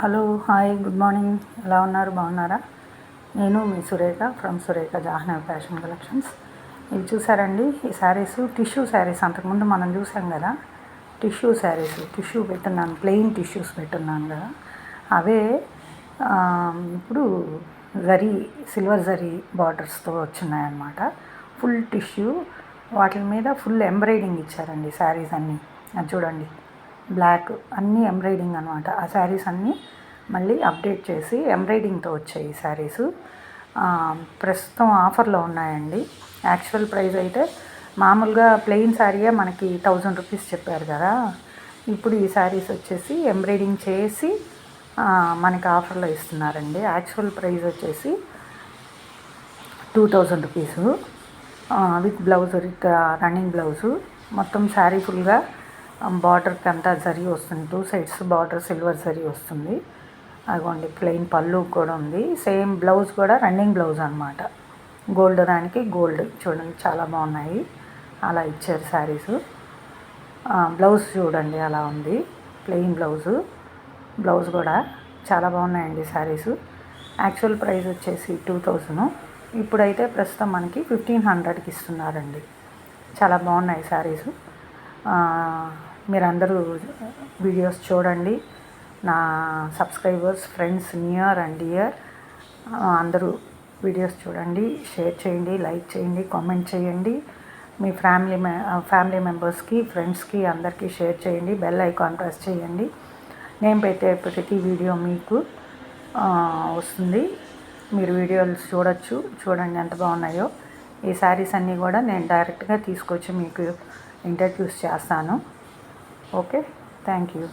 Hello hi good morning. ఎలా ఉన్నారు? బాగున్నారా? నేను మీ Surekha from Surekha Jahnavi fashion collections. ఇవి చూసారండి, ఈ శారీస్ టిష్యూ శారీస్. అంతకుముందు మనం చూసాం కదా టిష్యూ శారీస్. టిష్యూ పెట్టున్నాను, ప్లెయిన్ టిష్యూస్ పెట్టున్నాను కదా, అవే ఇప్పుడు జరీ, సిల్వర్ జరీ బార్డర్స్తో వచ్చినాయన్నమాట. ఫుల్ టిష్యూ, వాటి మీద ఫుల్ ఎంబ్రాయిడింగ్ ఇచ్చారండి శారీస్ అన్నీ. అది చూడండి, బ్లాక్ అన్నీ ఎంబ్రాయిడింగ్ అనమాట. ఆ శారీస్ అన్నీ మళ్ళీ అప్డేట్ చేసి ఎంబ్రాయిడింగ్తో వచ్చాయి ఈ శారీసు. ప్రస్తుతం ఆఫర్లో ఉన్నాయండి. యాక్చువల్ ప్రైస్ అయితే మామూలుగా ప్లెయిన్ శారీయే మనకి 1000 రూపీస్ చెప్పారు కదా, ఇప్పుడు ఈ శారీస్ వచ్చేసి ఎంబ్రాయిడింగ్ చేసి మనకి ఆఫర్లో ఇస్తున్నారండి. యాక్చువల్ ప్రైస్ వచ్చేసి 2000 rupees with blouse, with running blouse. మొత్తం శారీ ఫుల్గా బార్డర్కి అంతా జరీ వస్తుంది, 2 సైడ్స్ బార్డర్ సిల్వర్ జరీ వస్తుంది. అదిగోండి, ప్లెయిన్ పళ్ళు కూడా ఉంది. సేమ్ బ్లౌజ్ కూడా రన్నింగ్ బ్లౌజ్ అనమాట. గోల్డ్ దానికి గోల్డ్ చూడండి, చాలా బాగున్నాయి. అలా ఇచ్చారు శారీసు. బ్లౌజ్ చూడండి అలా ఉంది, ప్లెయిన్ బ్లౌజు. బ్లౌజ్ కూడా చాలా బాగున్నాయండి శారీసు. యాక్చువల్ ప్రైస్ వచ్చేసి 2000, ఇప్పుడైతే ప్రస్తుతం మనకి 1500కి ఇస్తున్నారండి. చాలా బాగున్నాయి శారీసు. మీరందరూ వీడియోస్ చూడండి. నా subscribers, friends, near and dear అందరూ వీడియోస్ చూడండి, షేర్ చేయండి, లైక్ చేయండి, కామెంట్ చేయండి. మీ ఫ్యామిలీ మెంబర్స్కి, ఫ్రెండ్స్కి అందరికీ షేర్ చేయండి. బెల్ ఐకాన్ ప్రెస్ చేయండి. నేను పెట్టే ప్రతి వీడియో మీకు వస్తుంది. మీరు వీడియోలు చూడండి ఎంత బాగున్నాయో. ఈ శారీస్ అన్నీ కూడా నేను డైరెక్ట్గా తీసుకొచ్చి మీకు ఇంట్రడ్యూస్ చేస్తాను. Okay, thank you.